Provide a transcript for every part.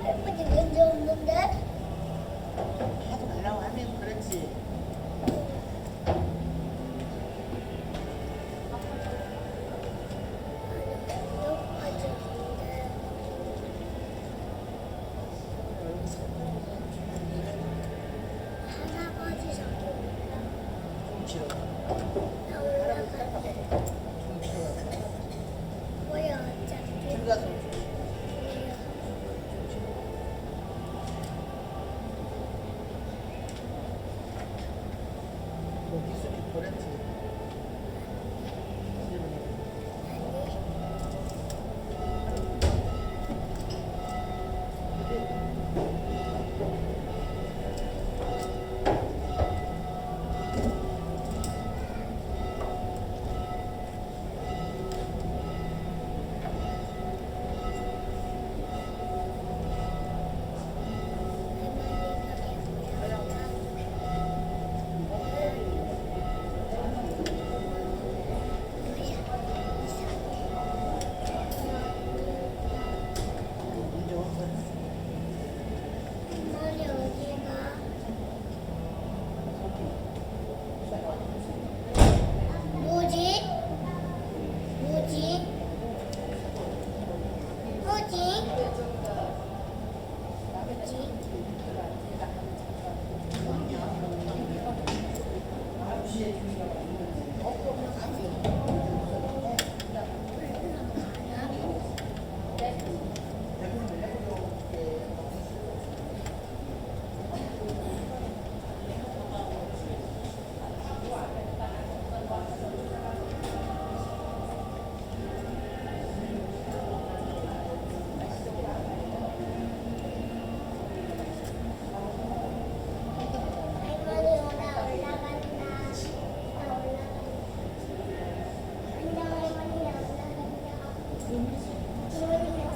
할아버지 문제 없는데? 하지 말라고 하면 그렇지. 할아버지 자꾸 좀 싫어. 나 할아버지 올라가. 깎아봐. 좀 싫어. 뭐야 어차피. 들어가서 뭐 기술이 그렇지. 문제 없어. 할머니 어디가? 뭐지? 뭐지? 뭐지? 할머니 올라간다. 나 올라간다. 안녕 할머니 올라간다. 할머니 올라간다.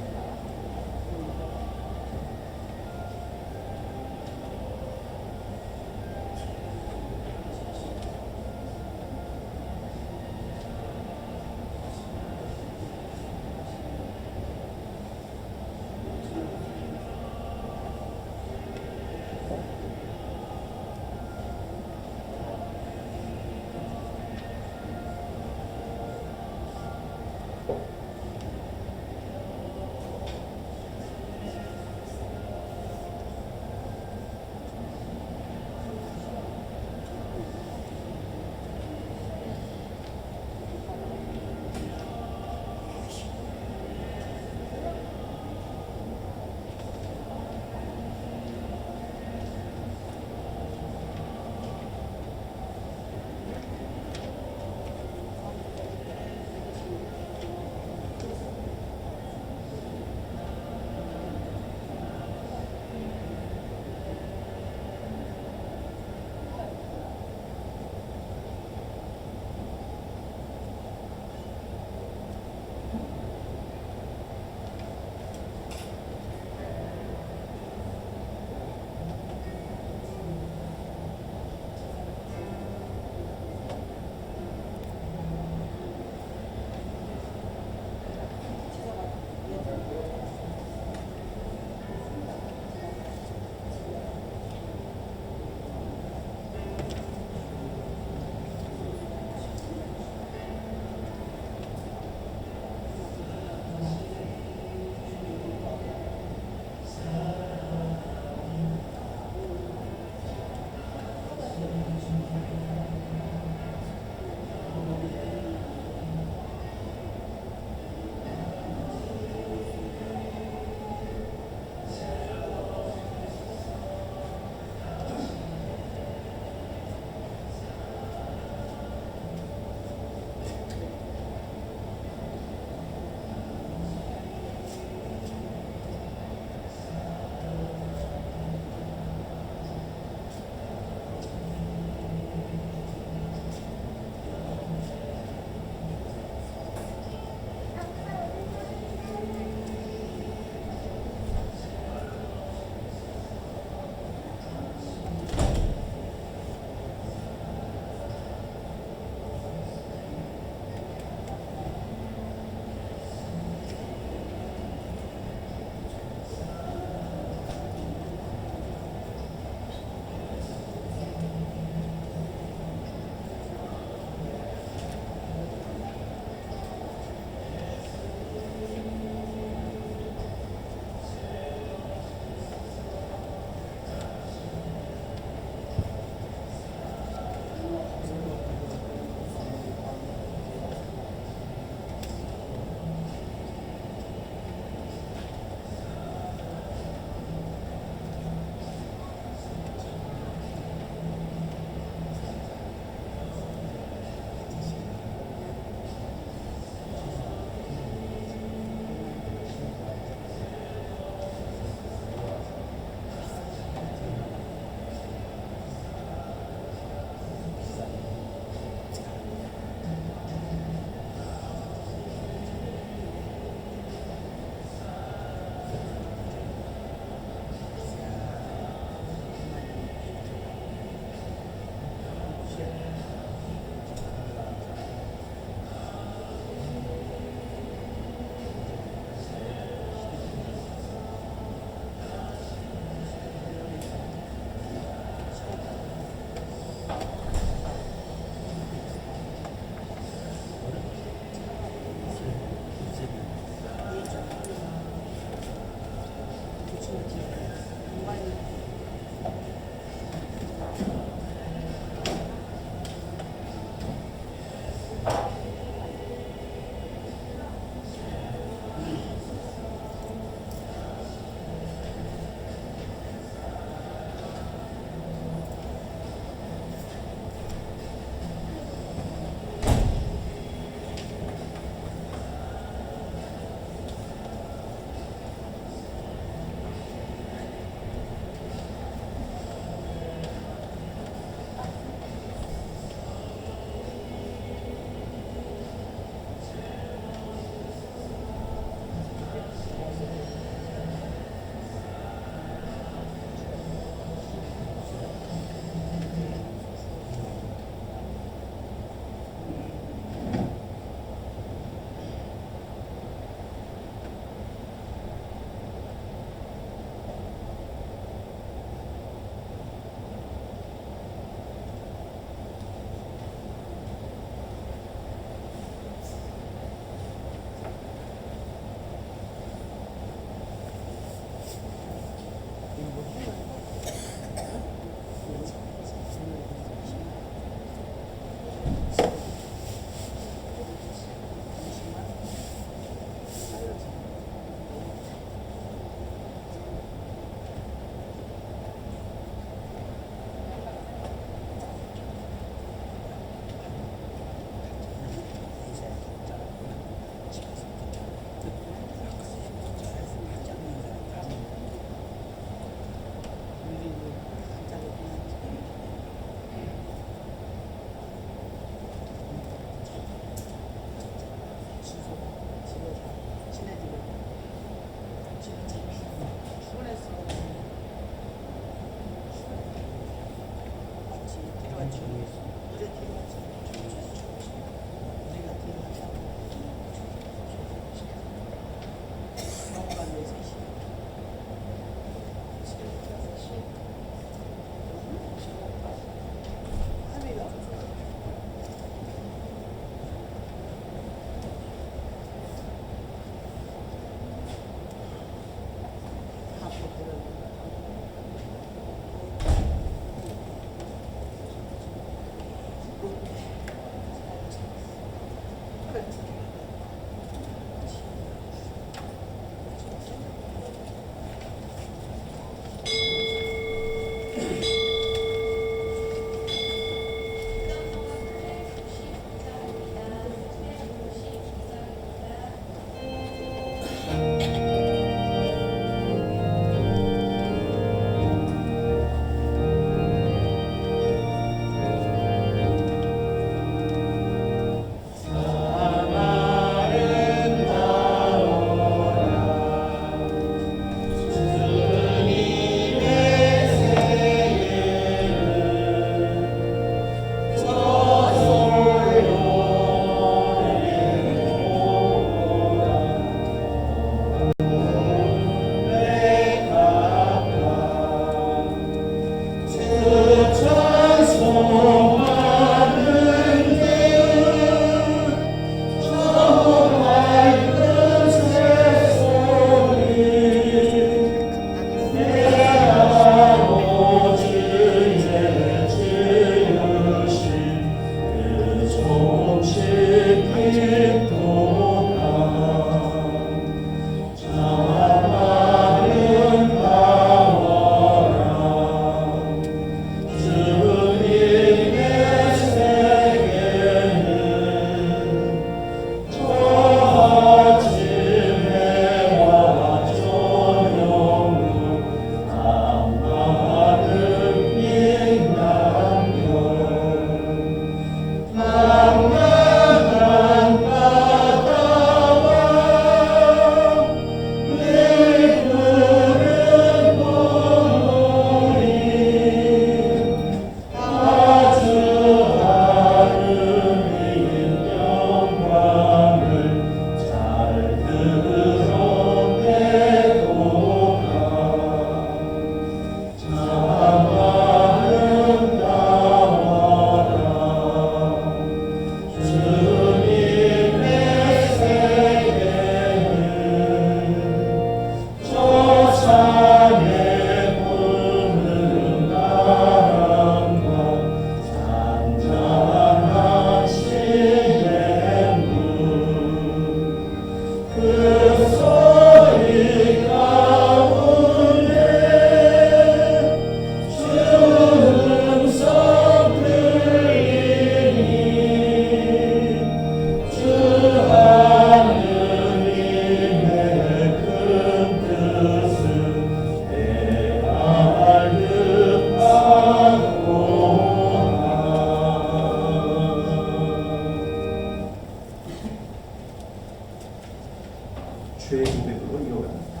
죄의 고백으로 이어갑니다.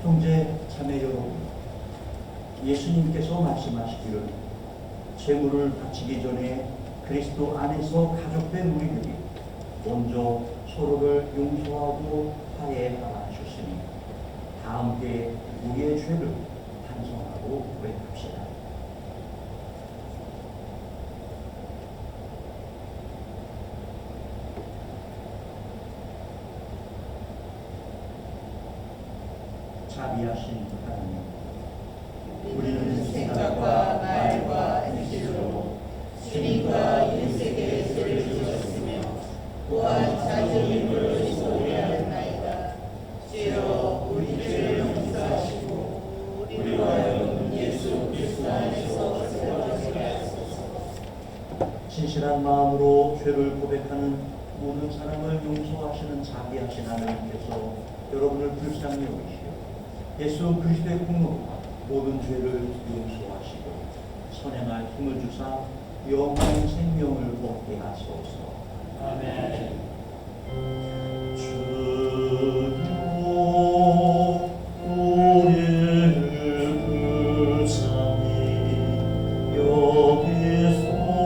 형제 자매 여러분, 예수님께서 말씀하시기를 재물을 바치기 전에 그리스도 안에서 가족된 우리들이 먼저 서로를 용서하고 화해하라 하셨으니 다 함께 우리의 죄를 반성하고 고백합시다. 자비하신 하나님, 우리는 생각과 말과 행실로 주님과 윤세계에 죄를 지었으며 또한 자주님을 소리하였나이다. 주여 우리 죄를 용서하시고 우리와 하여금 예수 그리스도 안에서 세워지게 하소서. 진실한 마음으로 죄를 고백하는 모든 사람을 용서하시는 자비하신 하나님께서 여러분을 불쌍히 여기시오 예수 그리스도의 공로로 모든 죄를 용서하시고 선행할 힘을 주사 영원한 생명을 얻게 하소서. 아멘. 주여 우리를 불쌍히 여기소서.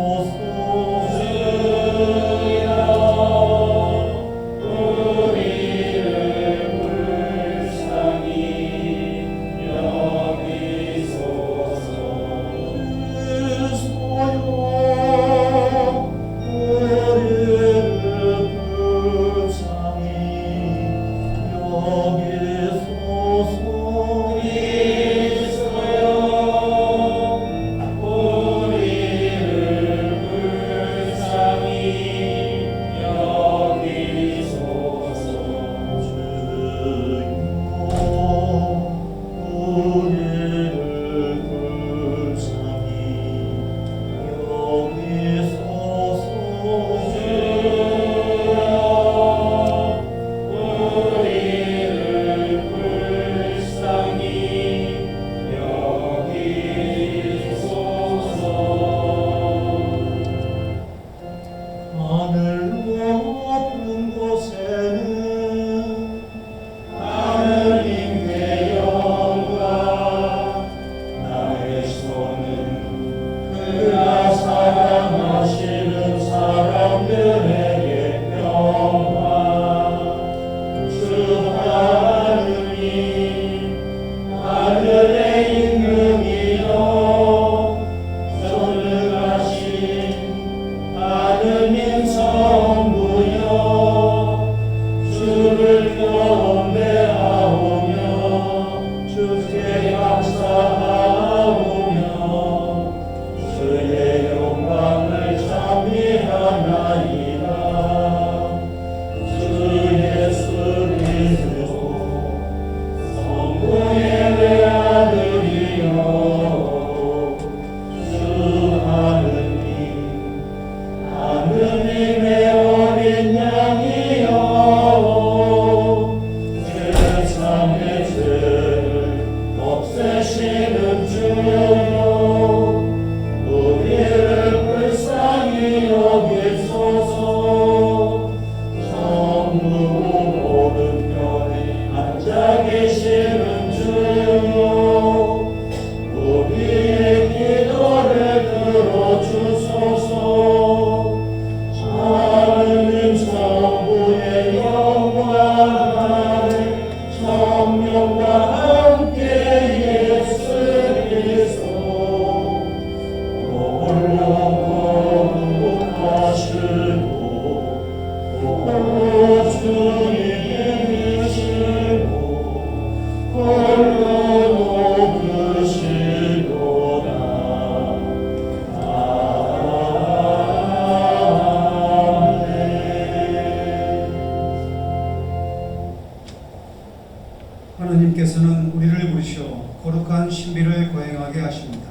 주님께서는 우리를 부르시어 거룩한 신비를 거행하게 하십니다.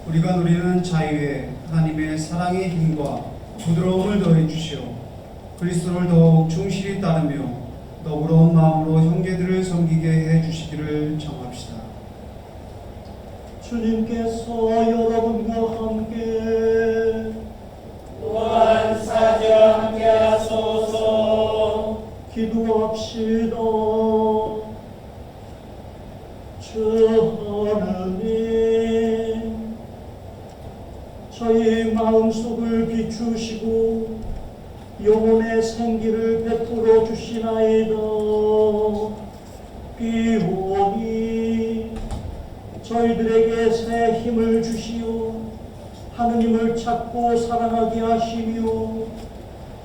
우리가 누리는 자유에 하나님의 사랑의 힘과 부드러움을 더해 주시어 그리스도를 더욱 충실히 따르며 너그러운 마음으로 형제들을 섬기게 해 주시기를 청합시다. 주님께서 여러분과 함께 또한 사제와 함께 하소서. 기도합시다. 주 하느님, 저희 마음속을 비추시고 영혼의 생기를 베풀어 주시나이다. 비오니 저희들에게 새 힘을 주시어 하느님을 찾고 사랑하게 하시며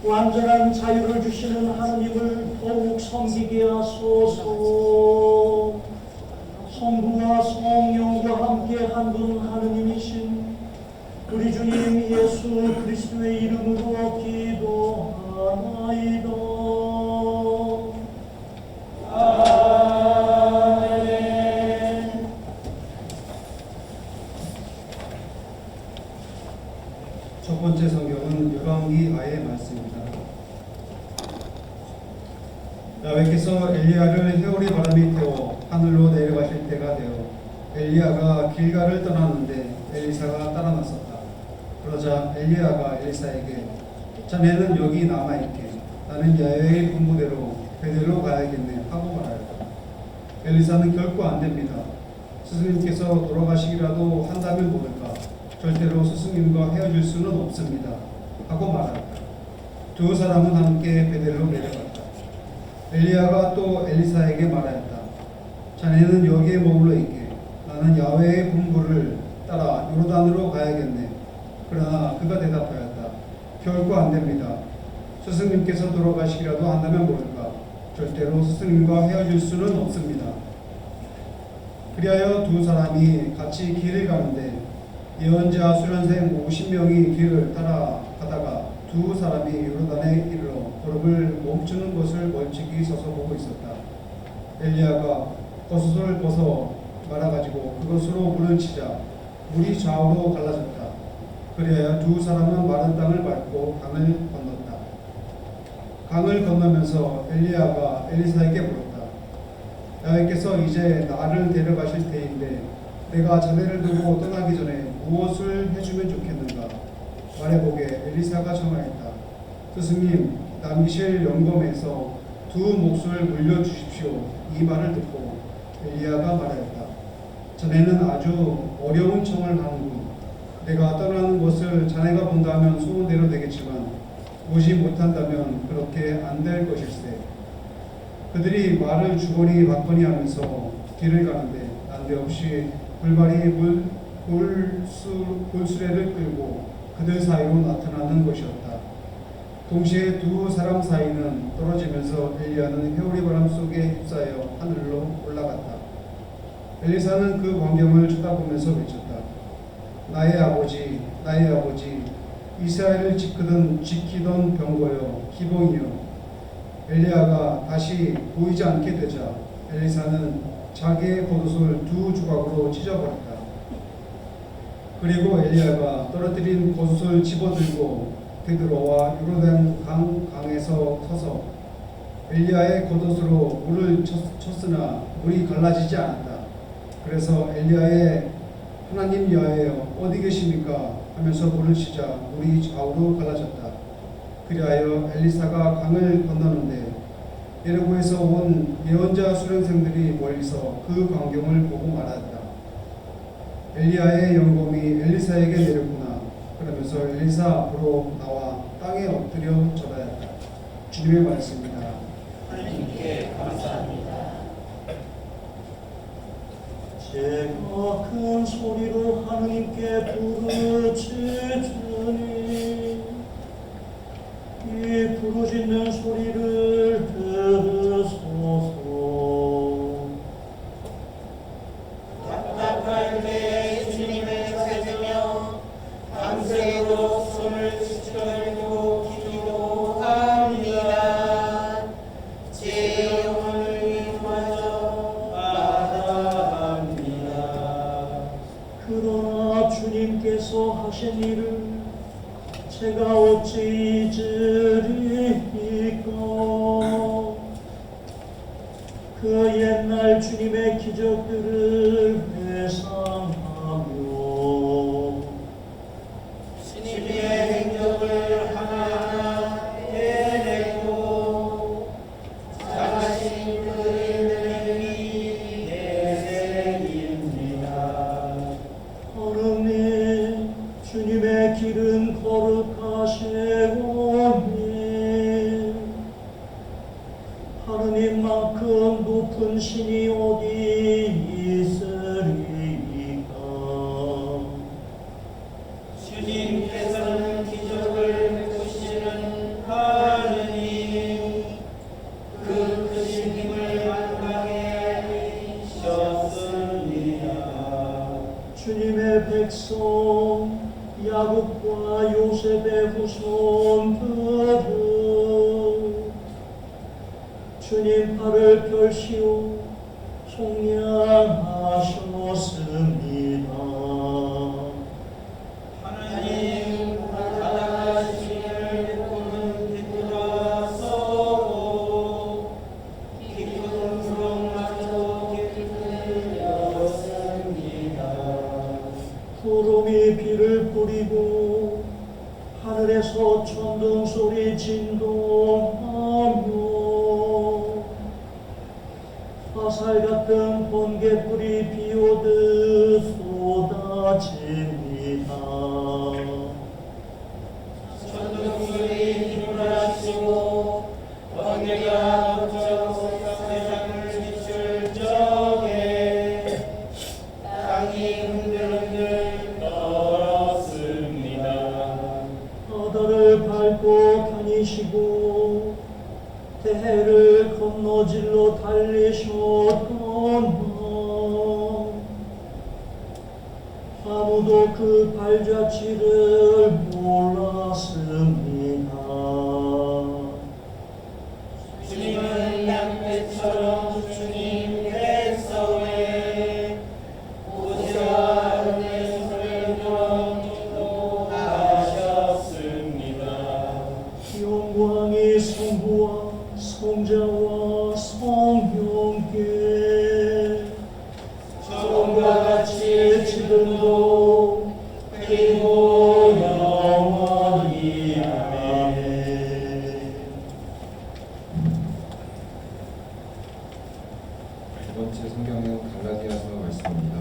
완전한 자유를 주시는 하느님을 더욱 섬기게 하소서. 성부와 성령과 함께 한 분 하느님이신 우리 주님 예수 그리스도의 이름으로 기도하나이다. 아멘. 첫 번째 성경은 열왕기 아의 말씀입니다. 야훼께서 엘리야를 해오리 바람이 태워 하늘로 내려가실 때가 되어 엘리야가 길가를 떠났는데 엘리사가 따라 나섰다. 그러자 엘리야가 엘리사에게 자네는 여기 남아있게 나는 야훼의 분부대로 베델로 가야겠네 하고 말하였다. 엘리사는 결코 안 됩니다. 스승님께서 돌아가시기라도 한다면 모를까 절대로 스승님과 헤어질 수는 없습니다 하고 말하였다. 두 사람은 함께 베델로 내려갔다. 엘리야가 또 엘리사에게 말하였다. 자네는 여기에 머물러 있게 나는 야훼의 분부를 따라 요르단으로 가야겠네. 그러나 그가 대답하였다. 결코 안 됩니다. 스승님께서 돌아가시기라도 한다면 모를까 절대로 스승님과 헤어질 수는 없습니다. 그리하여 두 사람이 같이 길을 가는데 예언자 수련생 50명이 길을 따라가다가 두 사람이 요르단에 이르러 걸음을 멈추는 것을 멀찍이 서서 보고 있었다. 엘리야가 겉옷을 벗어 말아가지고 그것으로 물을 치자 물이 좌우로 갈라졌다. 그리하여 두 사람은 마른 땅을 밟고 강을 건넜다. 강을 건너면서 엘리야가 엘리사에게 물었다. 야훼께서 이제 나를 데려가실 때인데 내가 자네를 두고 떠나기 전에 무엇을 해주면 좋겠는가? 말해보게. 엘리사가 청하였다. 스승님, 남기실 영검에서 두 몫을 물려주십시오. 이 말을 듣고 엘리야가 말하였다. 자네는 아주 어려운 청을 하는군. 내가 떠나는 것을 자네가 본다면 소원대로 되겠지만 오지 못한다면 그렇게 안 될 것일세. 그들이 말을 주거니 받거니 하면서 길을 가는데 난데없이 불발이 불수레를 끌고 그들 사이로 나타나는 것이었다. 동시에 두 사람 사이는 떨어지면서 엘리야는 회오리 바람 속에 휩싸여 하늘로 올라갔다. 엘리사는 그 광경을 쳐다보면서 외쳤다. 나의 아버지, 나의 아버지, 이스라엘을 지키던 병거여, 기봉이여. 엘리야가 다시 보이지 않게 되자 엘리사는 자기의 겉옷을 두 조각으로 찢어버렸다. 그리고 엘리야가 떨어뜨린 겉옷을 집어들고 베드로와 요르단 강에서 서서 엘리야의 겉옷으로 물을 쳤으나 물이 갈라지지 않았다. 그래서 엘리야의 하나님 야훼여 어디 계십니까? 하면서 물을 치자 물이 좌우로 갈라졌다. 그리하여 엘리사가 강을 건너는데 예리고에서 온 예언자 수련생들이 멀리서 그 광경을 보고 말하였다. 엘리야의 영검이 엘리사에게 내렸구나. 그러면서 엘리사 앞으로 나와 땅에 엎드려 절하였다. 주님의 말씀입니다. 하나님께 감사합니다. 제가 큰 소리로 하느님께 부르짖으니 이 부르짖는 소리를 들으소서. 답답할 때 주님을 찾으며 밤새도록 손을 지켜들고 기도합니다. 제 영혼을 위하여 주님의 기적들을 회상하며 주님의 행적을 하나하나 해내고 작으신 그의 이름이 대세입니다. 하느님 주님의 길은 거룩하시오니 하느님만큼 높은 신이 어디 있으리까. 주님께서는 기적을 베푸시는 하느님, 그 크신 힘을 만방에 하셨습니다. 주님의 백성 야곱과 요셉의 후손들은 주님 팔을 펼시오 속량하셨습니다. 하나님 바다가 주님을 베푸는 빛보다서 깊은 구름마저 깊으였습니다. 구름이 비를 뿌리고 하늘에서 천둥 소리 진동하며 화살 같은 번개불이 비오듯 쏟아집니다. 천둥소리 휘몰아치고 번개가 덮쳐 세상을 비출 적에 땅이 흔들흔들 떨었습니다. 바다를 밟고 다니시고 대해를 건너질러 달리셨거나 아무도 그 발자취를 몰랐습니다. 주님은 양떼처럼 주님 백성의 보좌와 은혜 소리처럼 하셨습니다. 영광이 성부와 성자와 성령께 처음과 같이 지금도 그리고 영원히 아멘. 두 번째 성경은 갈라디아서 말씀입니다.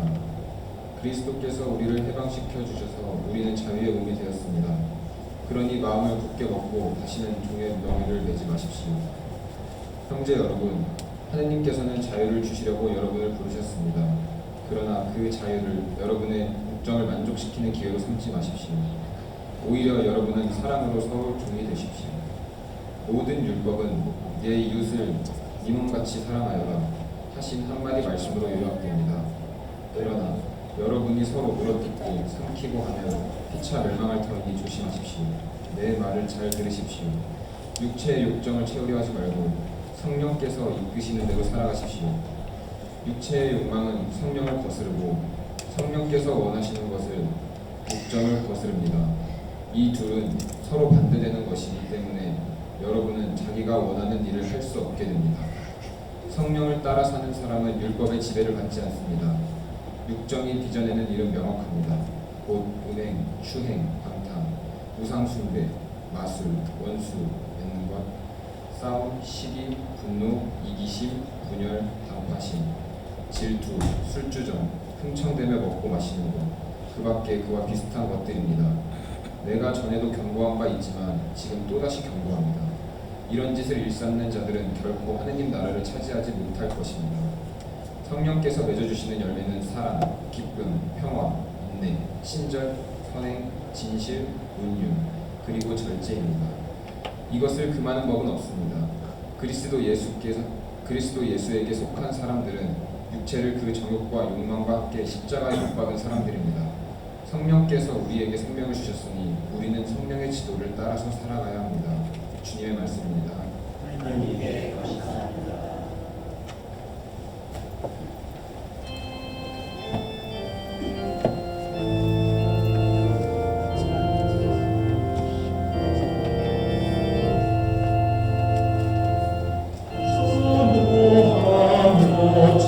그리스도께서 우리를 해방시켜 주셔서 우리는 자유의 몸이 되었습니다. 그러니 마음을 굳게 먹고 다시는 종의 멍에를 매지 마십시오. 형제 여러분, 하느님께서는 자유를 주시려고 여러분을 부르셨습니다. 그러나 그 자유를 여러분의 목적을 만족시키는 기회로 삼지 마십시오. 오히려 여러분은 사랑으로 서로 종이 되십시오. 모든 율법은 내 이웃을 네 몸같이 사랑하여라 하신 한마디 말씀으로 요약됩니다. 그러나 여러분이 서로 물어뜯고 삼키고 하면 피차 멸망할 터이니 조심하십시오. 내 말을 잘 들으십시오. 육체의 욕정을 채우려 하지 말고 성령께서 이끄시는 대로 살아가십시오. 육체의 욕망은 성령을 거스르고 성령께서 원하시는 것을 욕정을 거스릅니다. 이 둘은 서로 반대되는 것이기 때문에 여러분은 자기가 원하는 일을 할 수 없게 됩니다. 성령을 따라 사는 사람은 율법의 지배를 받지 않습니다. 육정이 빚어내는 일은 명확합니다. 곧 음행, 추행, 방탕, 우상숭배, 마술, 원수, 맺는 것, 싸움, 시기, 분노, 이기심, 분열, 당파심, 질투, 술주정, 흥청대며 먹고 마시는 것, 그 밖에 그와 비슷한 것들입니다. 내가 전에도 경고한 바 있지만 지금 또다시 경고합니다. 이런 짓을 일삼는 자들은 결코 하느님 나라를 차지하지 못할 것입니다. 성령께서 맺어주시는 열매는 사랑, 기쁨, 평화, 인내, 친절, 선행, 진실, 온유, 그리고 절제입니다. 이것을 금하는 법은 없습니다. 그리스도 예수에게 속한 사람들은 육체를 그 정욕과 욕망과 함께 십자가에 못 박은 사람들입니다. 성령께서 우리에게 생명을 주셨으니 우리는 성령의 지도를 따라서 살아가야 합니다. 주님의 말씀입니다. 하나님께 감사합니다. 사모하며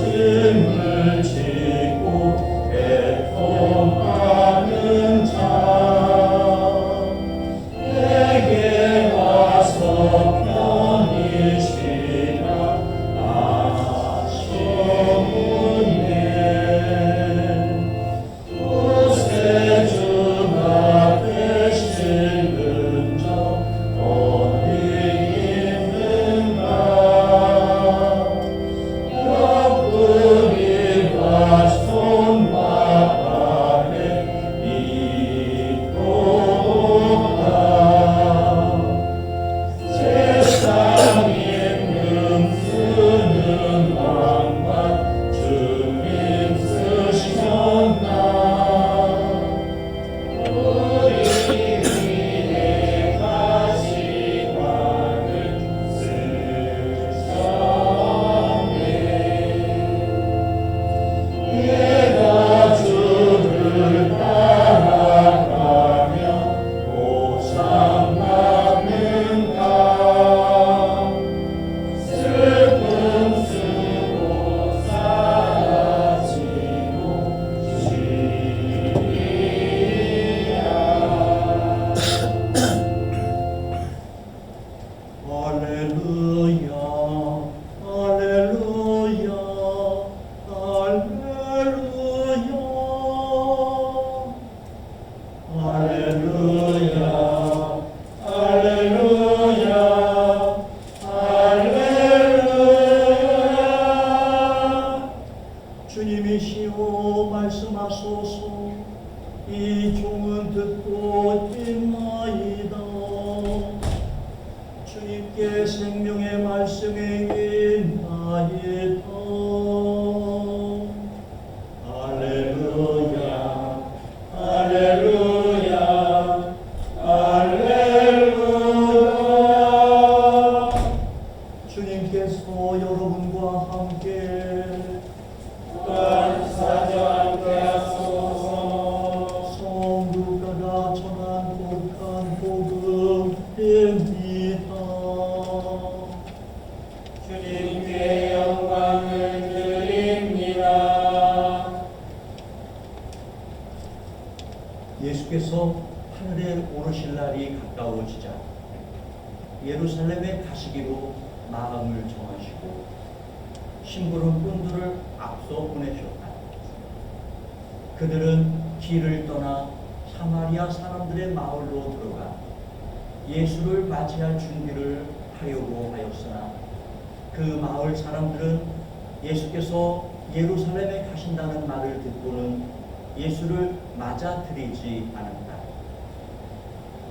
생명의 말씀이 있나이다. 할렐루야, 할렐루야, 할렐루야. 주님께서 여러분과 함께 또한 사자와 함께하소서. 성도가가 전한 복한 복음입니다. 주님께 영광을 드립니다. 예수께서 하늘에 오르실 날이 가까워지자 예루살렘에 가시기로 마음을 정하시고 심부름 꾼들을 앞서 보내셨다. 그들은 길을 떠나 사마리아 사람들의 마을로 들어가 예수를 맞이할 준비를 하려고 하였으나 그 마을 사람들은 예수께서 예루살렘에 가신다는 말을 듣고는 예수를 맞아들이지 않았다.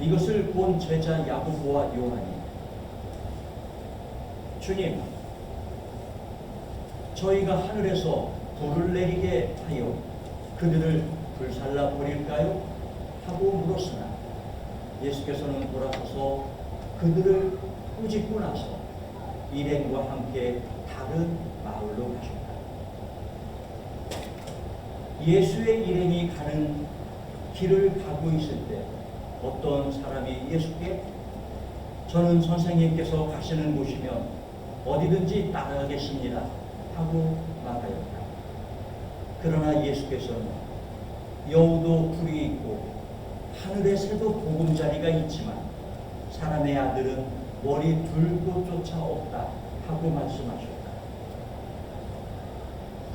이것을 본 제자 야고보와 요한이 주님, 저희가 하늘에서 불을 내리게 하여 그들을 불살라 버릴까요? 하고 물었으나 예수께서는 돌아서서 그들을 꾸짖고 나서 일행과 함께 다른 마을로 가셨다. 예수의 일행이 가는 길을 가고 있을 때 어떤 사람이 예수께 저는 선생님께서 가시는 곳이면 어디든지 따라가겠습니다 하고 말하였다. 그러나 예수께서는 여우도 굴이 있고 하늘의 새도 보금자리가 있지만 사람의 아들은 머리 둘 곳조차 없다 하고 말씀하셨다.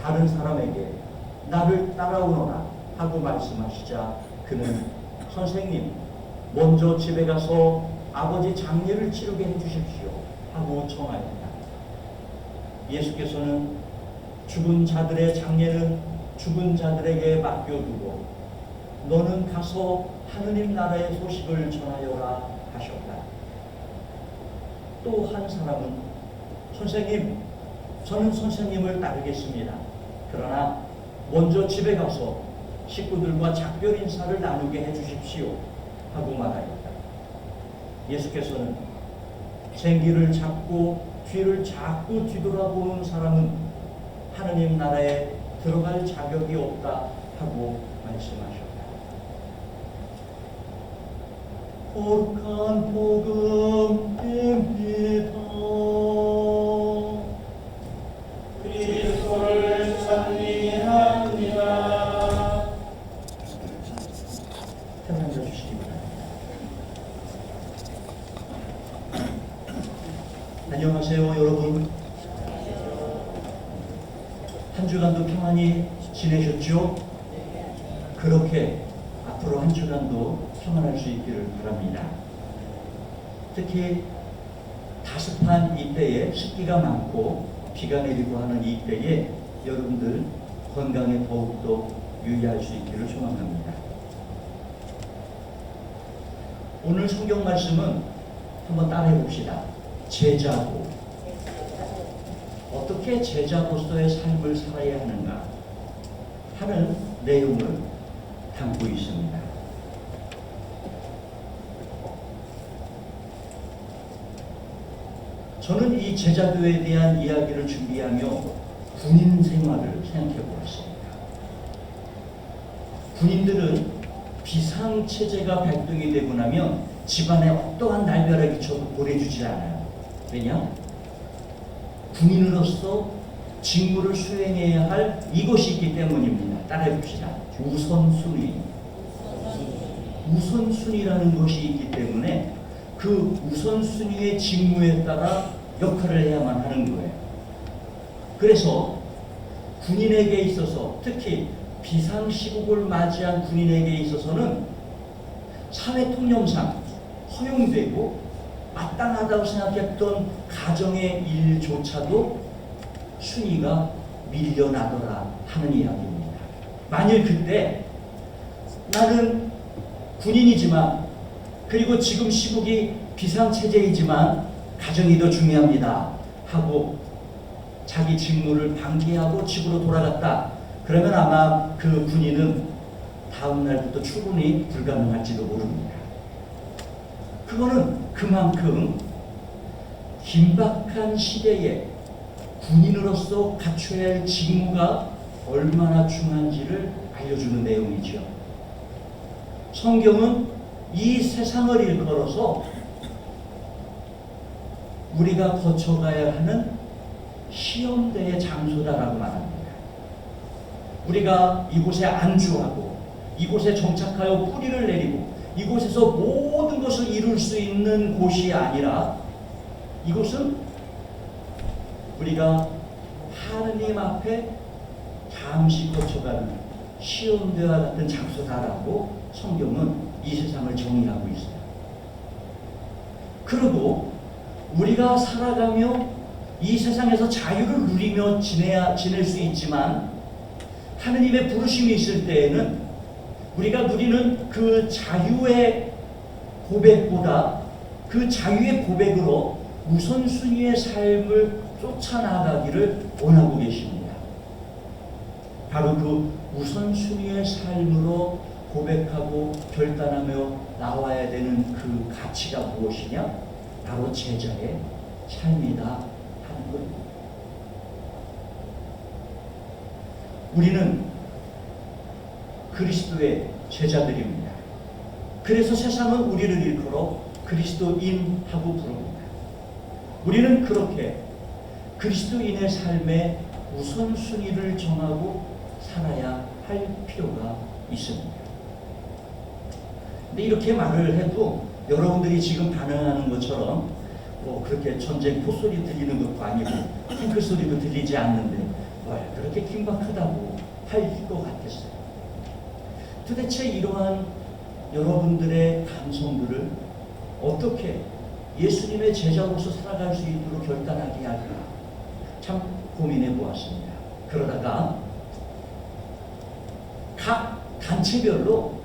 다른 사람에게 나를 따라오너라 하고 말씀하시자 그는 선생님, 먼저 집에 가서 아버지 장례를 치르게 해주십시오 하고 청하였다. 예수께서는 죽은 자들의 장례는 죽은 자들에게 맡겨두고 너는 가서 하느님 나라의 소식을 전하여라 하셨다. 또 한 사람은 선생님, 저는 선생님을 따르겠습니다. 그러나 먼저 집에 가서 식구들과 작별 인사를 나누게 해주십시오 하고 말하였다. 예수께서는 생기를 잡고 뒤를 자꾸 뒤돌아보는 사람은 하느님 나라에 들어갈 자격이 없다 하고 말씀하셨다. 거룩한 복음입니다. 그리스도를 찬미합니다. 편안해 주시기 바랍니다. 안녕하세요, 여러분. 한 주간도 평안히 지내셨죠? 그렇게 앞으로 한 주간도 평안할 수 있기를 바랍니다. 특히 다습한 이때에 습기가 많고 비가 내리고 하는 이때에 여러분들 건강에 더욱더 유의할 수 있기를 소망합니다. 오늘 성경 말씀은 한번 따라해 봅시다. 제자도. 어떻게 제자로서의 삶을 살아야 하는가 하는 내용을 담고 있습니다. 저는 이 제자도에 대한 이야기를 준비하며 군인 생활을 생각해 보았습니다. 군인들은 비상체제가 발동이 되고 나면 집안에 어떠한 날벼락이 쳐도 보내주지 않아요. 왜냐? 군인으로서 직무를 수행해야 할 이것이 있기 때문입니다. 따라해 봅시다. 우선순위. 우선순위라는 것이 있기 때문에 그 우선순위의 직무에 따라 역할을 해야만 하는 거예요. 그래서 군인에게 있어서 특히 비상시국을 맞이한 군인에게 있어서는 사회 통념상 허용되고 마땅하다고 생각했던 가정의 일조차도 순위가 밀려나더라 하는 이야기입니다. 만일 그때 나는 군인이지만 그리고 지금 시국이 비상체제이지만 가정이 더 중요합니다 하고 자기 직무를 방기하고 집으로 돌아갔다. 그러면 아마 그 군인은 다음 날부터 출근이 불가능할지도 모릅니다. 그거는 그만큼 긴박한 시대에 군인으로서 갖춰야 할 직무가 얼마나 중요한지를 알려주는 내용이죠. 성경은 이 세상을 일컬어서 우리가 거쳐가야 하는 시험대의 장소다라고 말합니다. 우리가 이곳에 안주하고 이곳에 정착하여 뿌리를 내리고 이곳에서 모든 것을 이룰 수 있는 곳이 아니라 이곳은 우리가 하느님 앞에 잠시 거쳐가는 시험대와 같은 장소다라고 성경은 이 세상을 정의하고 있어요. 그리고 우리가 살아가며 이 세상에서 자유를 누리며 지낼 수 있지만 하느님의 부르심이 있을 때에는 우리가 누리는 그 자유의 고백보다 그 자유의 고백으로 우선순위의 삶을 쫓아나가기를 원하고 계십니다. 바로 그 우선순위의 삶으로 고백하고 결단하며 나와야 되는 그 가치가 무엇이냐? 바로 제자의 삶이다 하는 겁니다. 우리는 그리스도의 제자들입니다. 그래서 세상은 우리를 일컬어 그리스도인하고 부릅니다. 우리는 그렇게 그리스도인의 삶의 우선순위를 정하고 살아야 할 필요가 있습니다. 근데 이렇게 말을 해도 여러분들이 지금 반응하는 것처럼 그렇게 전쟁 포소리 들리는 것도 아니고 탱크 소리도 들리지 않는데 그렇게 긴박하다고 할 것 같았어요. 도대체 이러한 여러분들의 감성들을 어떻게 예수님의 제자로서 살아갈 수 있도록 결단하게 할까 참 고민해 보았습니다. 그러다가 각 단체별로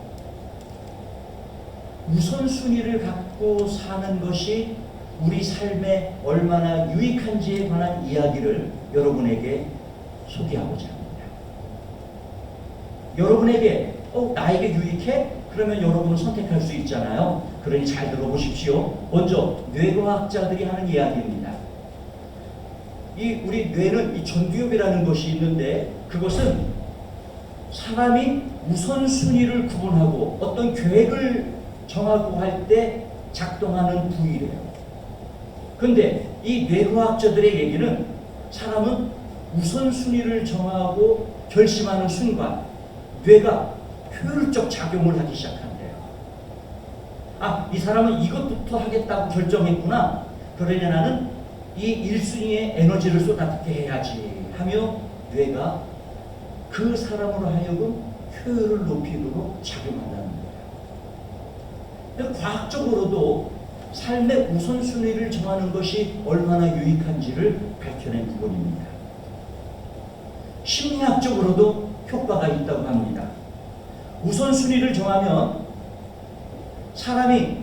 우선순위를 갖고 사는 것이 우리 삶에 얼마나 유익한지에 관한 이야기를 여러분에게 소개하고자 합니다. 여러분에게 나에게 유익해? 그러면 여러분은 선택할 수 있잖아요. 그러니 잘 들어보십시오. 먼저 뇌과학자들이 하는 이야기입니다. 우리 뇌는 이 전두엽이라는 것이 있는데 그것은 사람이 우선순위를 구분하고 어떤 계획을 정하고 할 때 작동하는 부위래요. 그런데 이 뇌과학자들의 얘기는 사람은 우선순위를 정하고 결심하는 순간 뇌가 효율적 작용을 하기 시작한대요. 이 사람은 이것부터 하겠다고 결정했구나. 그러니 나는 이 1순위의 에너지를 쏟아붓게 해야지 하며 뇌가 그 사람으로 하여금 효율을 높이도록 작용한다는 거예요. 과학적으로도 삶의 우선순위를 정하는 것이 얼마나 유익한지를 밝혀낸 부분입니다. 심리학적으로도 효과가 있다고 합니다. 우선순위를 정하면 사람이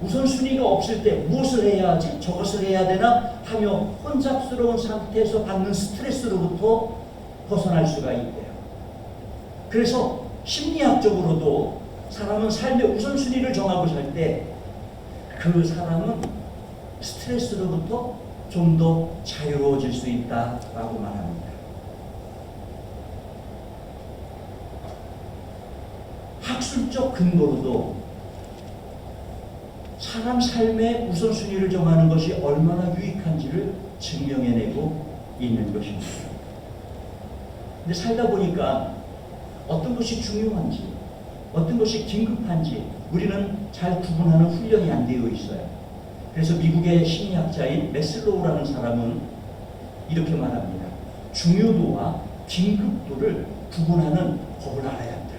우선순위가 없을 때 무엇을 해야 하지? 저것을 해야 되나? 하며 혼잡스러운 상태에서 받는 스트레스로부터 벗어날 수가 있대요. 그래서 심리학적으로도 사람은 삶의 우선순위를 정하고 살 때 그 사람은 스트레스로부터 좀 더 자유로워질 수 있다라고 말합니다. 학술적 근거로도 사람 삶의 우선순위를 정하는 것이 얼마나 유익한지를 증명해내고 있는 것입니다. 근데 살다 보니까 어떤 것이 중요한지, 어떤 것이 긴급한지 우리는 잘 구분하는 훈련이 안 되어 있어요. 그래서 미국의 심리학자인 매슬로우라는 사람은 이렇게 말합니다. 중요도와 긴급도를 구분하는 법을 알아야 한다.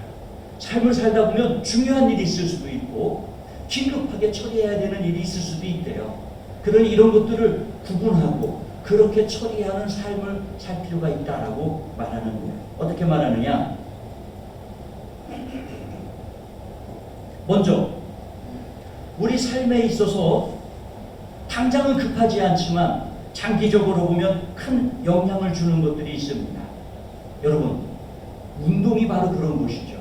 삶을 살다 보면 중요한 일이 있을 수도 있고 긴급하게 처리해야 되는 일이 있을 수도 있대요. 그러니 이런 것들을 구분하고 그렇게 처리하는 삶을 살 필요가 있다라고 말하는 거예요. 어떻게 말하느냐? 먼저 우리 삶에 있어서 당장은 급하지 않지만 장기적으로 보면 큰 영향을 주는 것들이 있습니다. 여러분, 운동이 바로 그런 것이죠.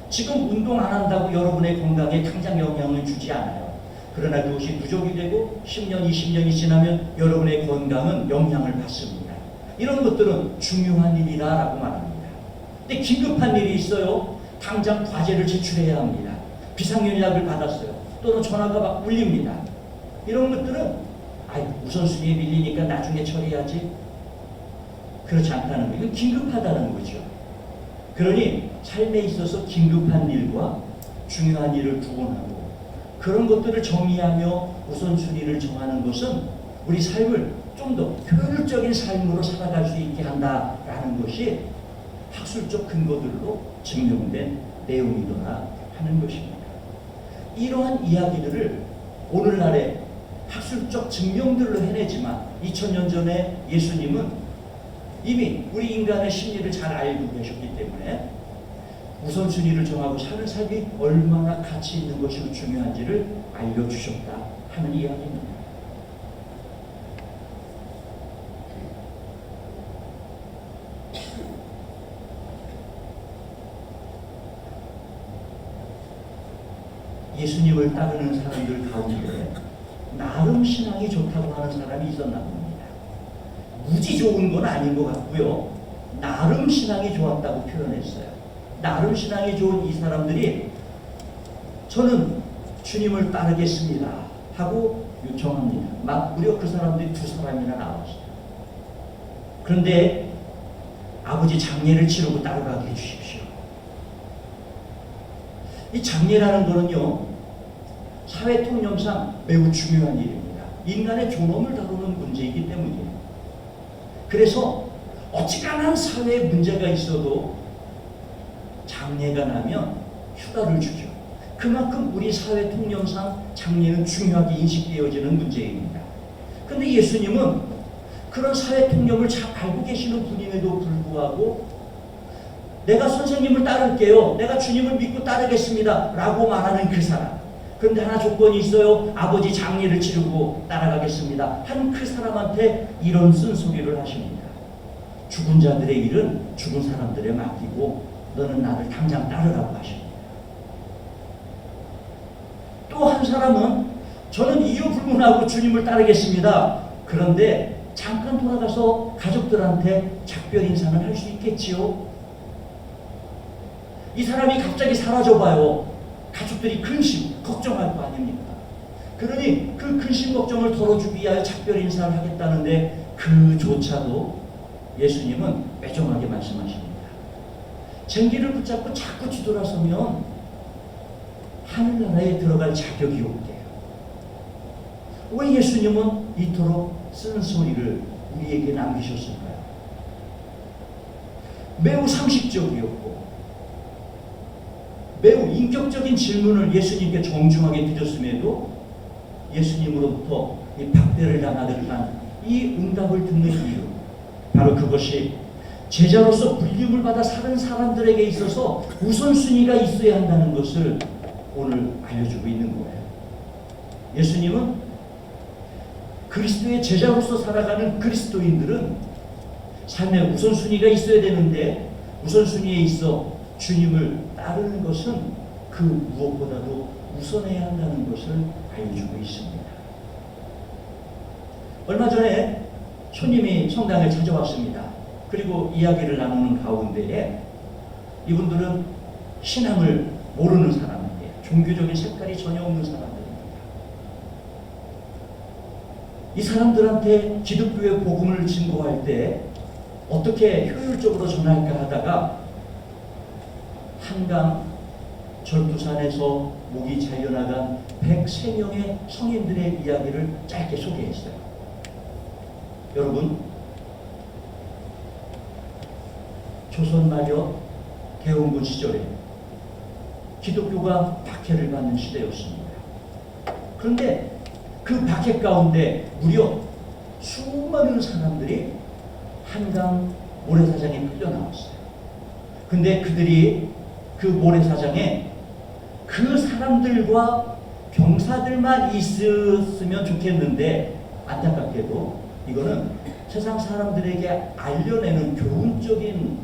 지금 운동 안 한다고 여러분의 건강에 당장 영향을 주지 않아요. 그러나 그것이 누적이 되고 10년, 20년이 지나면 여러분의 건강은 영향을 받습니다. 이런 것들은 중요한 일이라고 말합니다. 근데 긴급한 일이 있어요. 당장 과제를 제출해야 합니다. 비상연락을 받았어요. 또는 전화가 막 울립니다. 이런 것들은 우선순위에 밀리니까 나중에 처리하지. 그렇지 않다는 거. 이건 긴급하다는 거죠. 그러니 삶에 있어서 긴급한 일과 중요한 일을 구분하고 그런 것들을 정리하며 우선순위를 정하는 것은 우리 삶을 좀 더 효율적인 삶으로 살아갈 수 있게 한다라는 것이 학술적 근거들로 증명된 내용이더라 하는 것입니다. 이러한 이야기들을 오늘날의 학술적 증명들로 해내지만 2000년 전에 예수님은 이미 우리 인간의 심리를 잘 알고 계셨기 때문에 우선순위를 정하고 사는 삶이 얼마나 가치 있는 것이고 중요한지를 알려주셨다 하는 이야기입니다. 예수님을 따르는 사람들 가운데 나름 신앙이 좋다고 하는 사람이 있었나 봅니다. 무지 좋은 건 아닌 것 같고요. 나름 신앙이 좋았다고 표현했어요. 나름 신앙이 좋은 이 사람들이 저는 주님을 따르겠습니다 하고 요청합니다. 막 무려 그 사람들이 2사람이나 나왔어요. 그런데 아버지 장례를 치르고 따라가게 해주십시오. 이 장례라는 거는요, 사회 통념상 매우 중요한 일입니다. 인간의 존엄을 다루는 문제이기 때문이에요. 그래서 어지간한 사회에 문제가 있어도 장례가 나면 휴가를 주죠. 그만큼 우리 사회 통념상 장례는 중요하게 인식되어지는 문제입니다. 그런데 예수님은 그런 사회 통념을 잘 알고 계시는 분임에도 불구하고 내가 선생님을 따를게요. 내가 주님을 믿고 따르겠습니다. 라고 말하는 그 사람. 그런데 하나 조건이 있어요. 아버지 장례를 치르고 따라가겠습니다. 한 그 사람한테 이런 쓴소리를 하십니다. 죽은 자들의 일은 죽은 사람들에 맡기고 너는 나를 당장 따르라고 하십니다. 또 한 사람은 저는 이유 불문하고 주님을 따르겠습니다. 그런데 잠깐 돌아가서 가족들한테 작별 인사는 할 수 있겠지요? 이 사람이 갑자기 사라져봐요. 가족들이 근심, 걱정할 거 아닙니까? 그러니 그 근심, 걱정을 덜어주기 위하여 작별 인사를 하겠다는데 그조차도 예수님은 매정하게 말씀하십니다. 쟁기를 붙잡고 자꾸 뒤돌아서면 하늘나라에 들어갈 자격이 없대요. 왜 예수님은 이토록 쓴소리를 우리에게 남기셨을까요? 매우 상식적이었고 매우 인격적인 질문을 예수님께 정중하게 드렸음에도 예수님으로부터 이 박대를 당하듯 한 이 응답을 듣는 이유, 바로 그것이 제자로서 불림을 받아 사는 사람들에게 있어서 우선순위가 있어야 한다는 것을 오늘 알려주고 있는 거예요. 예수님은 그리스도의 제자로서 살아가는 그리스도인들은 삶에 우선순위가 있어야 되는데 우선순위에 있어 주님을 따르는 것은 그 무엇보다도 우선해야 한다는 것을 알려주고 있습니다. 얼마 전에 손님이 성당에 찾아왔습니다. 그리고 이야기를 나누는 가운데에 이분들은 신앙을 모르는 사람인데 종교적인 색깔이 전혀 없는 사람들입니다. 이 사람들한테 기독교의 복음을 증거할 때 어떻게 효율적으로 전할까 하다가 한강 절두산에서 목이 잘려나간 103명의 성인들의 이야기를 짧게 소개했어요. 여러분, 조선 말여 대원군 시절에 기독교가 박해를 받는 시대였습니다. 그런데 그 박해 가운데 무려 수많은 사람들이 한강 모래사장에 끌려 나왔어요. 근데 그들이 그 모래사장에 그 사람들과 병사들만 있었으면 좋겠는데 안타깝게도 이거는 세상 사람들에게 알려내는 교훈적인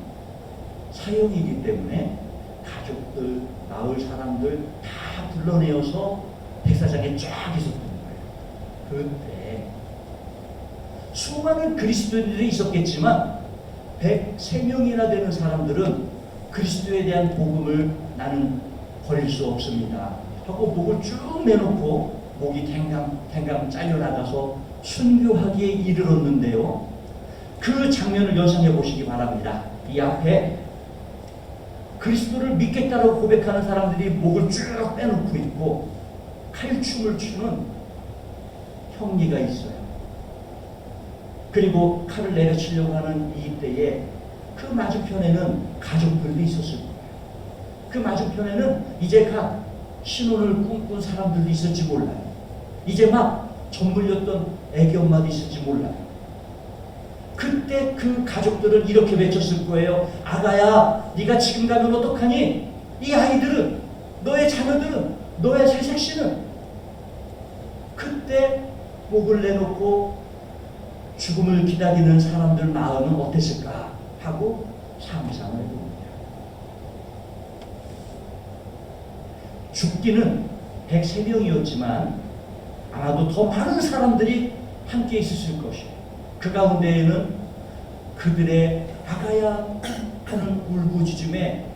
사용이기 때문에 가족들, 마을 사람들 다 불러내어서 백사장에 쫙 있었던 거예요. 그때 수많은 그리스도인들이 있었겠지만 103명이나 되는 사람들은 그리스도에 대한 복음을 나는 버릴 수 없습니다 하고 목을 쭉 내놓고 목이 탱강 잘려나가서 순교하기에 이르렀는데요. 그 장면을 연상해 보시기 바랍니다. 이 앞에 그리스도를 믿겠다고 고백하는 사람들이 목을 쭉 빼놓고 있고 칼춤을 추는 형리가 있어요. 그리고 칼을 내려치려고 하는 이때에 그 맞은편에는 가족들도 있었을 거예요. 그 맞은편에는 이제 각 신혼을 꿈꾼 사람들도 있을지 몰라요. 이제 막 전물렸던 애기 엄마도 있을지 몰라요. 그때 그 가족들은 이렇게 외쳤을 거예요. 아가야, 네가 지금 가면 어떡하니? 이 아이들은, 너의 자녀들은, 너의 새색시는. 그때 목을 내놓고 죽음을 기다리는 사람들 마음은 어땠을까 하고 상상을 해봅니다. 죽기는 103명이었지만 아마도 더 많은 사람들이 함께 있었을 것이에요. 그 가운데에는 그들의 아가야 하는 울부짖음에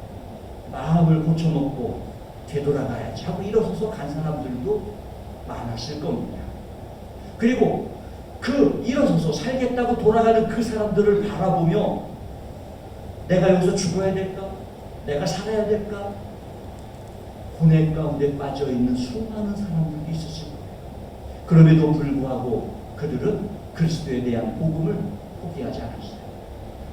마음을 고쳐먹고 되돌아가야지 하고 일어서서 간 사람들도 많았을 겁니다. 그리고 그 일어서서 살겠다고 돌아가는 그 사람들을 바라보며 내가 여기서 죽어야 될까? 내가 살아야 될까? 고뇌 가운데 빠져있는 수많은 사람들이 있었을 거예요. 그럼에도 불구하고 그들은 그리스도에 대한 복음을 포기하지 않았어요.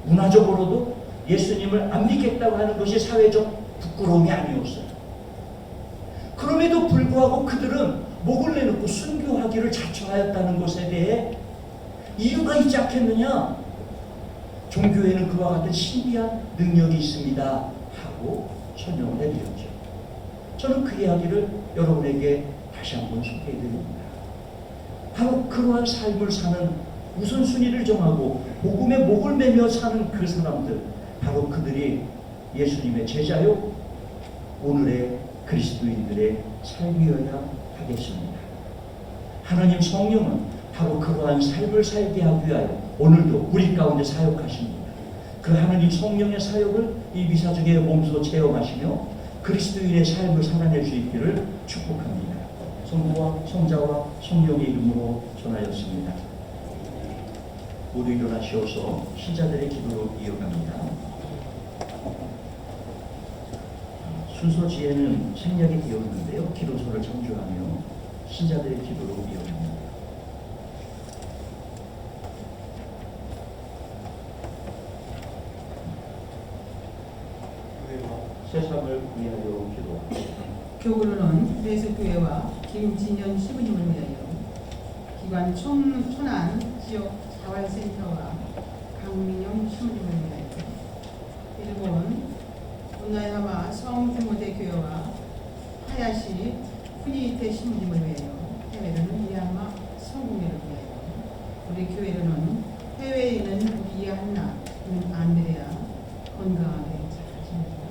문화적으로도 예수님을 안 믿겠다고 하는 것이 사회적 부끄러움이 아니었어요. 그럼에도 불구하고 그들은 목을 내놓고 순교하기를 자처하였다는 것에 대해 이유가 있지 않겠느냐? 종교에는 그와 같은 신비한 능력이 있습니다 하고 설명을 해드렸죠. 저는 그 이야기를 여러분에게 다시 한번 소개해드립니다. 바로 그러한 삶을 사는 우선순위를 정하고 복음에 목을 매며 사는 그 사람들, 바로 그들이 예수님의 제자요 오늘의 그리스도인들의 삶이어야 하겠습니다. 하나님 성령은 바로 그러한 삶을 살게 하기 위하여 오늘도 우리 가운데 사역하십니다. 그 하나님 성령의 사역을 이 미사중의 몸소 체험하시며 그리스도인의 삶을 살아낼 수 있기를 축복합니다. 성부와 성자와 성령의 이름으로 전하였습니다. 모두 일어나시어서 신자들의 기도로 이어갑니다. 순서지에는 생략이 되었는데요. 기도서를 청주하며 신자들의 기도로 이어갑니다. 세상을 위하여 기도합니다. 교구로는 대수교회와 김진현 시부님을 위하여 기관 천안 지역 자활센터와 강민영 시부님을 위하여 일본 온나야마 성주모대 교회와 하야시 후니이테 시부님을 위하여 해외로는 이야마 성공회를 위하여 우리 교회로는 해외에 있는 우리 이한나, 안드레아 건강하게 잘 지냅니다.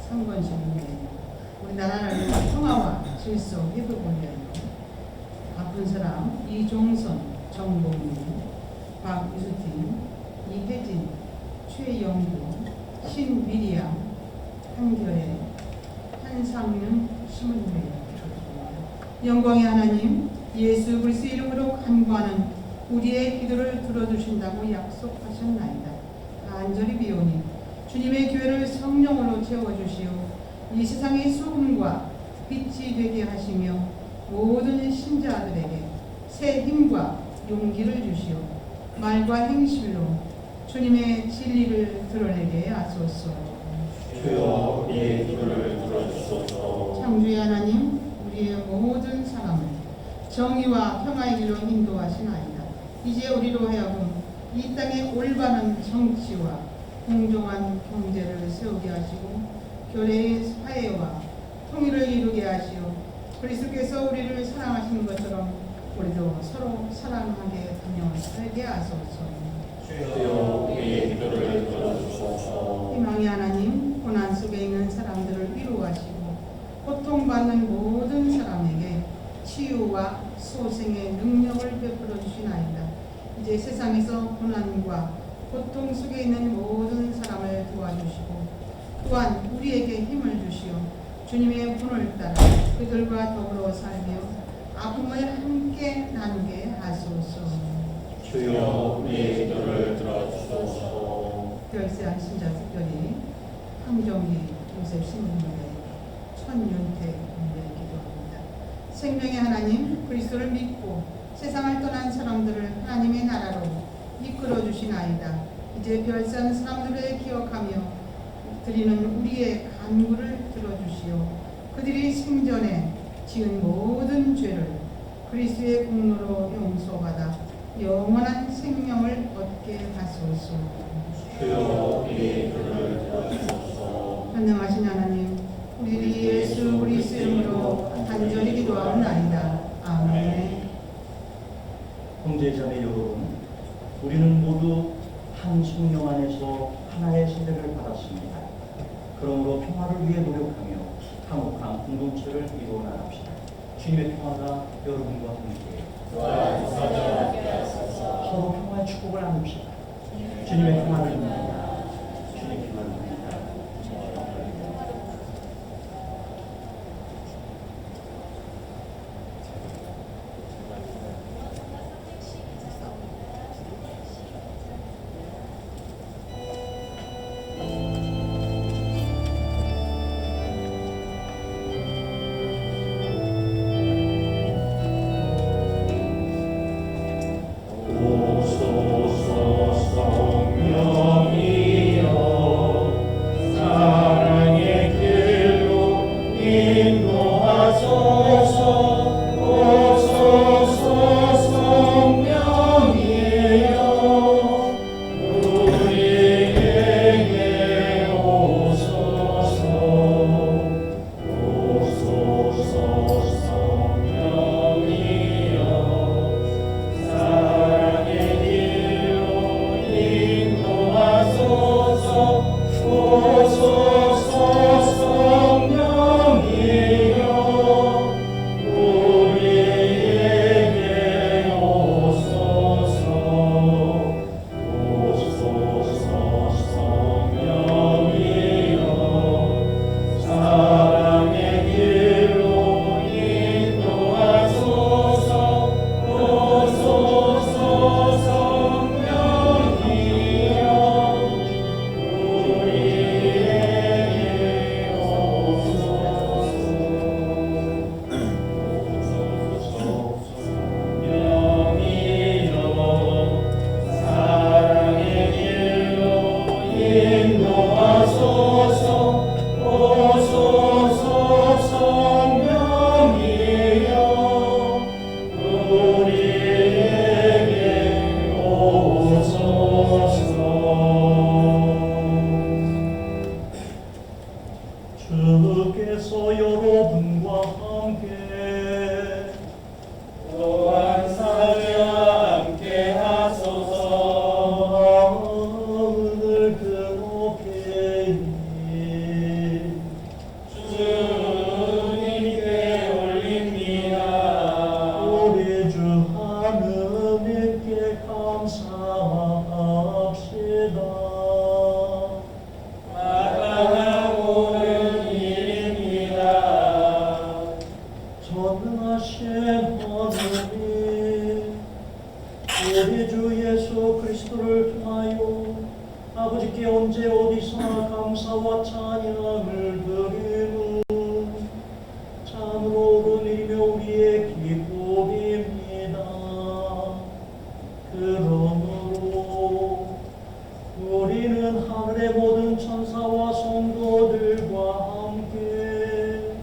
상권심을 위하여 우리나라를 평화와 질서 회복을 위하여 아픈 사람 이종선, 정봉민, 박유수팀, 이혜진, 최영규, 신미리양, 한결의, 한상윤, 심은회 영광의 하나님 예수 그리스도 이름으로 간구하는 우리의 기도를 들어주신다고 약속하셨나이다. 간절히 비오니 주님의 교회를 성령으로 채워주시오 이 세상의 소금과 빛이 되게 하시며 모든 신자들에게 새 힘과 용기를 주시오 말과 행실로 주님의 진리를 드러내게 하소서. 주여 우리의 기도를 들어주소서. 창조의 하나님 우리의 모든 사람을 정의와 평화의 길로 인도하시나이다. 이제 우리로 하여금 이 땅의 올바른 정치와 공정한 경제를 세우게 하시고 교회의 화해와 통일을 이루게 하시오 그리스도께서 우리를 사랑하시는 것처럼 우리도 서로 사랑하게 하며 살게 하소서. 주여 우리의 기도를 들어주소서. 희망의 하나님, 고난 속에 있는 사람들을 위로하시고 고통받는 모든 사람에게 치유와 소생의 능력을 베풀어 주시나이다. 이제 세상에서 고난과 고통 속에 있는 모든 사람을 도와주시고 또한 우리에게 힘을 주시어 주님의 분을 따라 그들과 더불어 살며 아픔을 함께 나누게 하소서. 주여 우리의 기도를 들어주소서. 별세한 신자 특별히 황정희 요셉 신부님의 천윤태 분들의 기도합니다. 생명의 하나님, 그리스도를 믿고 세상을 떠난 사람들을 하나님의 나라로 이끌어 주시나이다. 이제 별세한 사람들을 기억하며 드리는 우리의 간구를 들어주시오. 그들이 생전에 지은 모든 죄를 그리스도의 공로로 용서받아 영원한 생명을 얻게 하소서. 주여 우리의 기도를 들어주소서. 전능하신 하나님, 우리 예수 그리스도 이름으로 간절히 기도하옵나이다. 아멘. 형제자매 여러분, 우리는 모두 한 성령 안에서 하나의 세대를 받았습니다. 그러므로 평화를 위해 노력하며 화목한 공동체를 이루어 나갑시다. 주님의 평화가 여러분과 함께 서로 평화의 축복을 나눕시다. 주님의 평화를 누립니다. 주님의 평화를 누립니다. 오소서 성령이여 사랑의 길로 인도하소서. 오소서 성령이여 우리에게 오소서. 오소서 성령이여 사랑의 길로 인도하소서. 오소서 성령이여 우리에게 오소서. 오소서 성령이여 사랑의 길로 인도하소서. 오소서 성령이여 우리에게 주께서 여러분과 함께 또한 사죄와 함께 하소서. 마음을 그렇게 주님께 올립니다. 우리 주 하느님께 감사합시다. 마땅하고는 일입니다. 전능하신 하느님, 우리 주 예수 그리스도를 통하여 아버지께 언제 어디서나 감사와 찬양을 드리는 참으로 옳은 일이며 우리의 기쁨입니다. 그러므로 우리는 하늘의 모든 천사와 성도들과 함께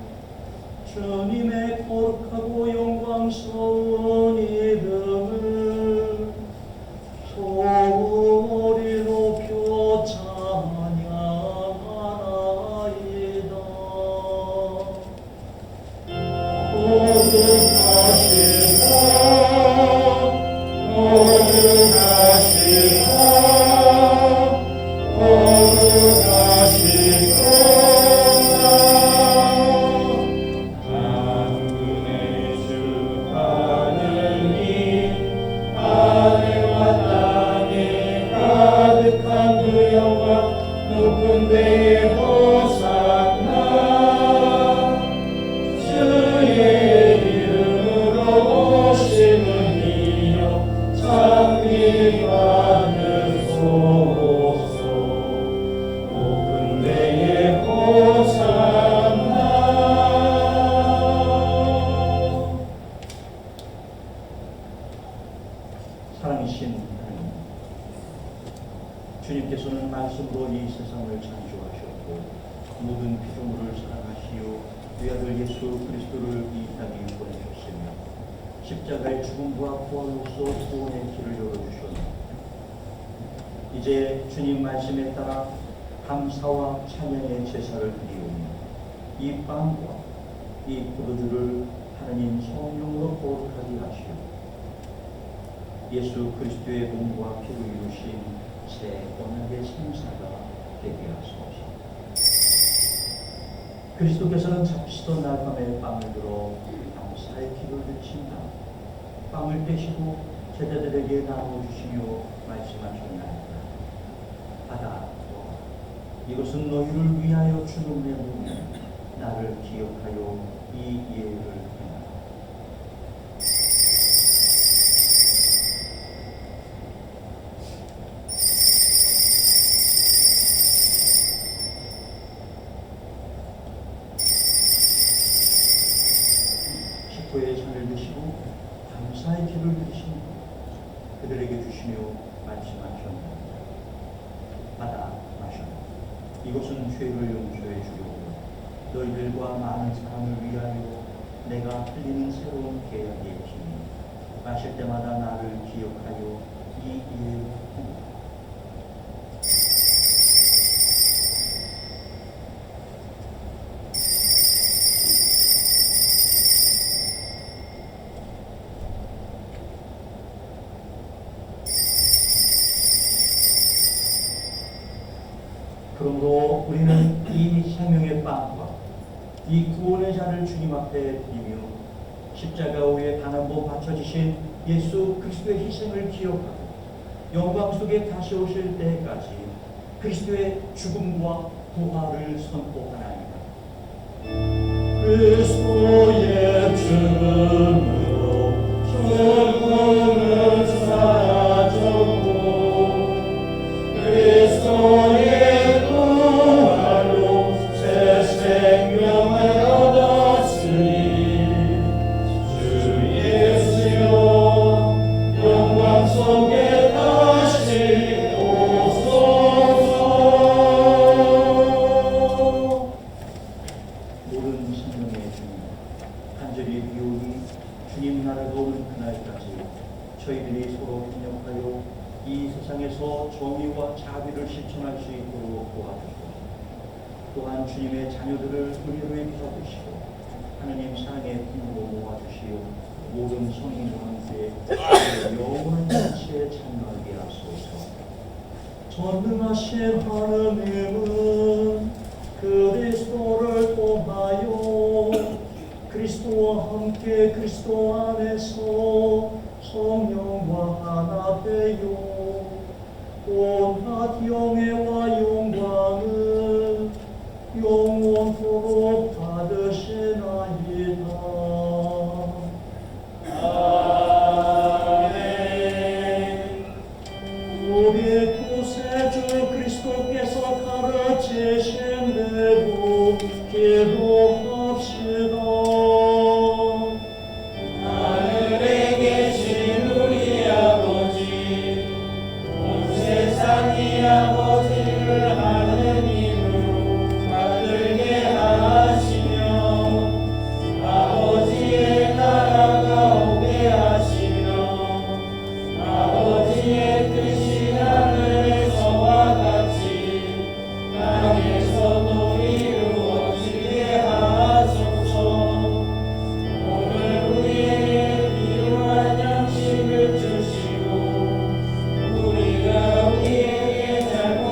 주님의 거룩하고 영광스러운 이름을 소리 높여 찬양하나이다. 거룩하신 거룩한 그 영광 높은 데에 호산나 주의 이름으로 오시는 이여 찬미 받으소서. 높은 데에 호산나. 사랑이신 하나님, 주님께서는 말씀으로 이 세상을 창조하셨고 모든 피조물을 사랑하시어 외아들 예수 그리스도를 이 땅에 보내셨으며 십자가의 죽음과 부활로서 구원의 길을 열어주셨습니다. 이제 주님 말씀에 따라 감사와 찬양의 제사를 드리오니 이 빵과 이 포도주를 하나님 성령으로 거룩하게 하시오 예수 그리스도의 몸과 피로 이루신 새 언약의 생사가 되게 하소서. 그리스도께서는 잡히시던 날 밤에 빵을 들어 감사의 기도를 드신 다음 빵을 떼시고 제자들에게 나눠주시며 말씀하셨나이다. 받아 먹어. 이것은 너희를 위하여 주는 내 몸이니 나를 기억하여 이 예를 행하라. 식구의 잔을 드시고 감사의 기를 드시니 그들에게 주시며 말씀하셨나이다. 받아 마셔. 이것은 죄를 용서해 주려고 너희들과 많은 사람을 위하여 내가 흘리는 새로운 계약의 피니 마실 때마다 나를 기억하여 이 예를 행하라. 그러므로 우리는 이 생명의 빵과 이 구원의 잔을 주님 앞에 드리며 십자가 위에 단 한 번 바쳐지신 예수 그리스도의 희생을 기억하고 영광 속에 다시 오실 때까지 그리스도의 죽음과 부활을 선포하나이다. 그리스도의 죽음으로 죽음은 사라졌고 그리스도의 부활로 새 생명을 얻었으니 주 예수여 영광 속에 다시 오소서. 모든 생명의 주님, 간절히 비오니 주님 나라가 오는 그날까지 저희들이 서로 협력하여 이 세상에서 정의와 자비를 실천할 수 있도록 도와주소서. 또한 주님의 자녀들을 의로에 비춰주시고 하나님 사랑의 품으로 모아주시어 모든 성인과 함께 영원한 잔치에 참여하게 하소서. 전능하신 하나님은 그리스도를 통하여 그리스도와 함께 그리스도 안에서 성령과 하나 되어 온갖 영예와 영광을 영원토록 받으시나이다. 아멘. 우리 구세주 그리스도께서 가르치신 대로 기도합시다. 하늘에 계신 우리 아버지, 온 세상이 아버지를 하느님으로 받들게 하시며 아버지의 나라가 오게 하시며 아버지의 뜻이 하늘에서와 같이 땅에서도 이루어지게 하소서. 오늘 우리에게 필요한 양식을 주시고 우리가 우리에게 잘못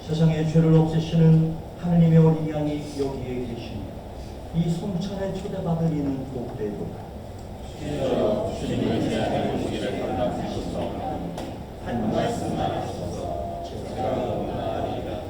세상의 죄를 없애시는 하느님의 어린 양이 여기에 계시니 이 성찬에 초대받을 이는 복되도다. 주님의 제안에 오시기를 감사하소서. 한 말씀 하소서. 제가 원하리이다.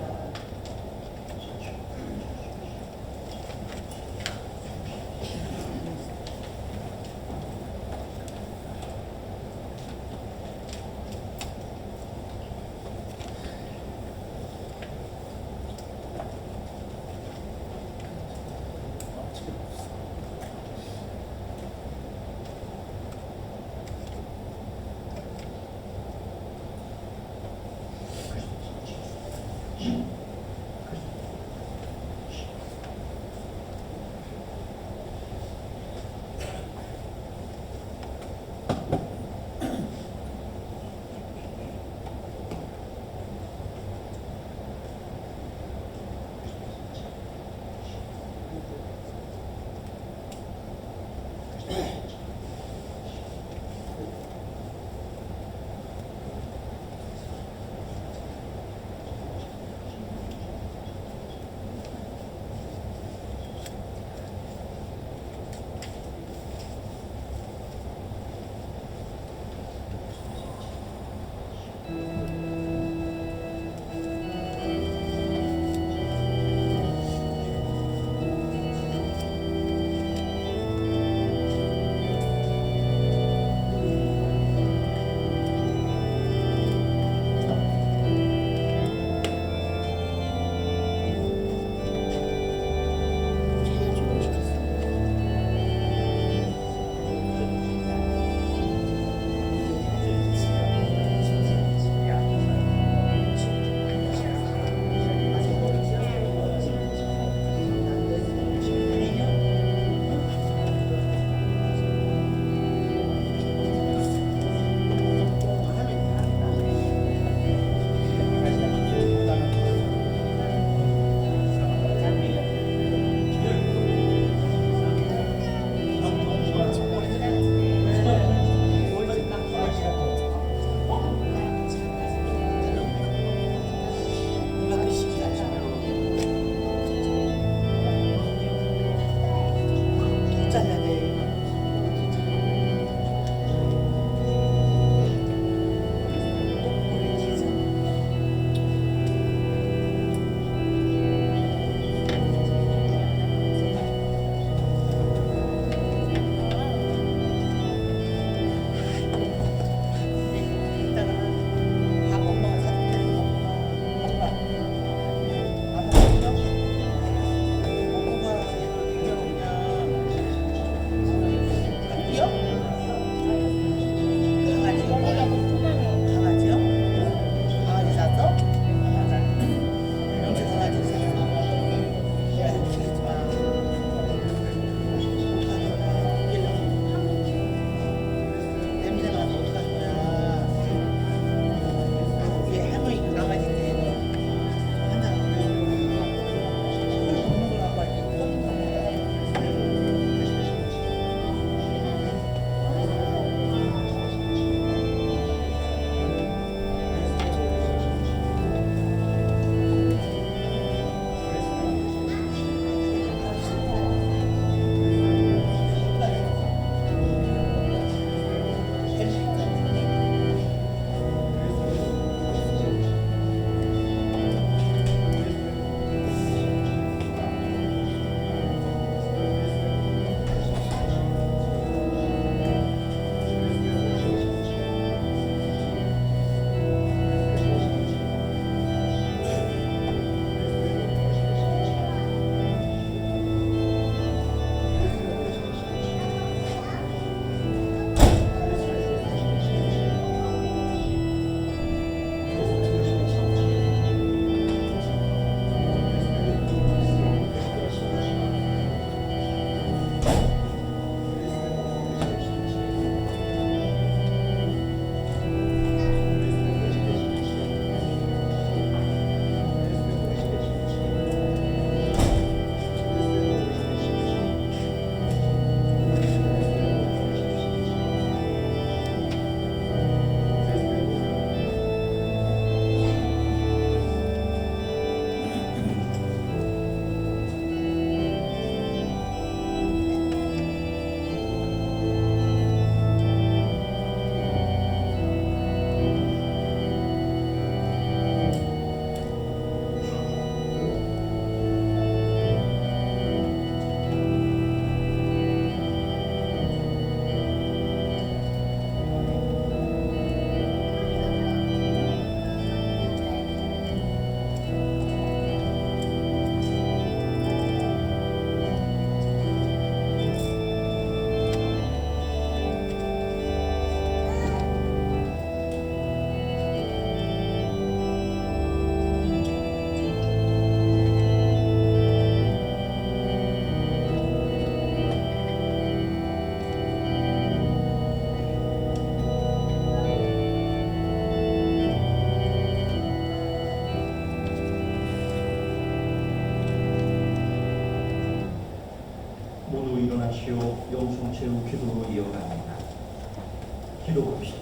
모두 일어나시오. 영성체로 기도로 이어갑니다. 기도합시다.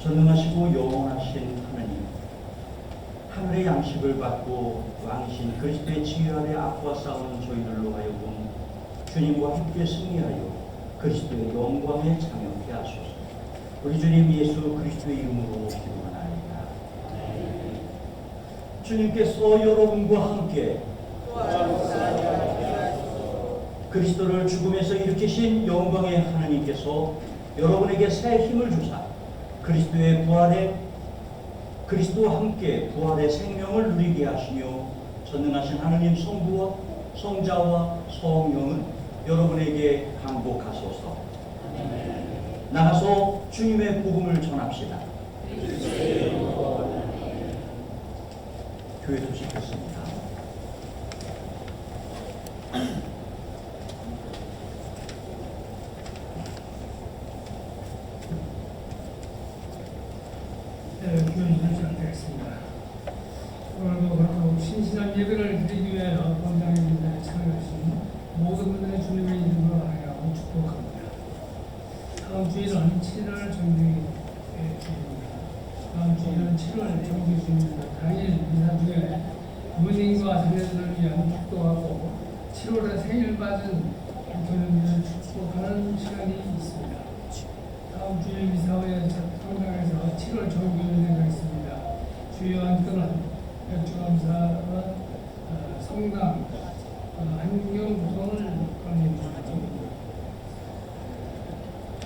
전능하시고 영원하신 하나님, 하늘의 양식을 받고 왕이신 그리스도의 지휘 아래 악과 싸우는 저희들로 하여금 주님과 함께 승리하여 그리스도의 영광에 참여케 하소서. 우리 주님 예수 그리스도의 이름으로 기도하나이다. 주님께서 여러분과 함께 그리스도를 죽음에서 일으키신 영광의 하나님께서 여러분에게 새 힘을 주사 그리스도와 함께 부활의 생명을 누리게 하시며 전능하신 하나님 성부와 성자와 성령은 여러분에게 강복하소서. 나가서 주님의 복음을 전합시다. 교회 소식 듣습니다. 교인을 시작하겠습니다. 오늘도 그렇고 신실한 예배를 드리기 위하여 본당에 참여하신 모든 분들의 주님의 이름으로 하여 축복합니다. 다음 주일은 7월 정기의 주일입니다. 다음 주일은 7월 정기 주일입니다. 당일 미사 중에 부모님과 자녀들을 위한 축도하고 7월에 생일 맞은 교인들을 축복하는 시간이 있습니다. 다음 주일 미사 후에 성당에서 7월 정기운동회가 있습니다. 주요 안건은 백주감사와 성당 환경구성을 관리합니다.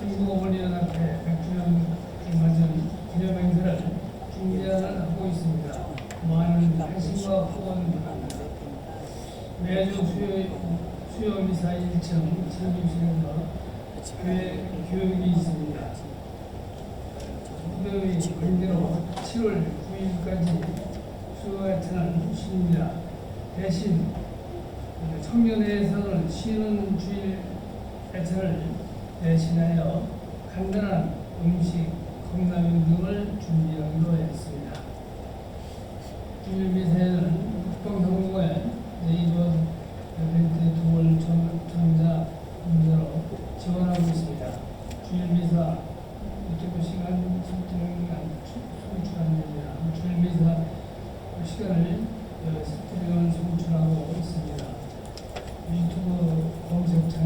한국어머니연합회 100주년 맞은 기념행사를 준비를 하고 있습니다. 많은 관심과 후원 바랍니다. 매주 수요 미사 1층 진주실에서 교육이 있습니다. 무료의 관계로 7월 9일까지 수요일에는 쉽니다. 대신 청년회에서는 쉬는 주일 애찬을 대신하여 간단한 음식, 컵라면 등을 준비하기로 했습니다. 주일 미사에는 북방성공회 네이버 이벤트 도울 전자 문제로 지원하고 있습니다. 주일 미사 유튜브 시간 송출합니다. 주일 미사 시간을 스트리밍 송출하고 있습니다. 유튜브 검색창을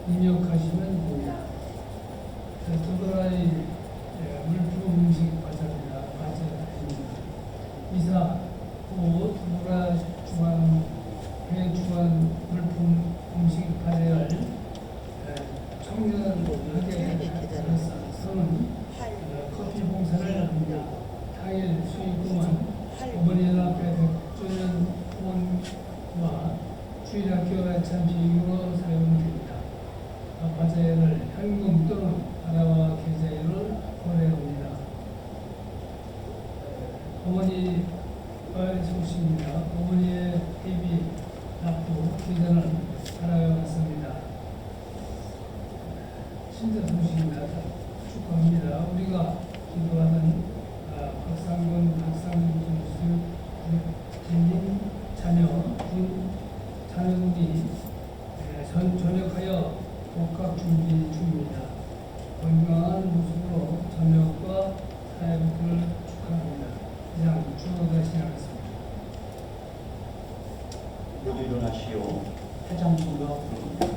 입력하시면 됩니다. 도도라이 물품 음식 과자입니다. 미사 후 도도라 주간 물품 음식 과자를 청년하게 서는 커피 봉사를 합니다. 당일 수익금은 어머니연합회 100주년 후원과 주일학교 애찬 비용으로 사용됩니다. 과자를 현금 또는 하나와 계좌로 보내옵니다. 어머니의 소식입니다. 어머니의 대비 납부 계좌는 하나와 같습니다. 신자 소식입니다. 축하합니다. 우리가 기도하는 박상근 김님 자녀분이 전역하여 복학 준비 중입니다. 건강한 모습으로 전역과 사회복귀를 축하합니다. 이상 주어가 시작하겠습니다. 모두 일어나시오. 해장소가 부릅니다.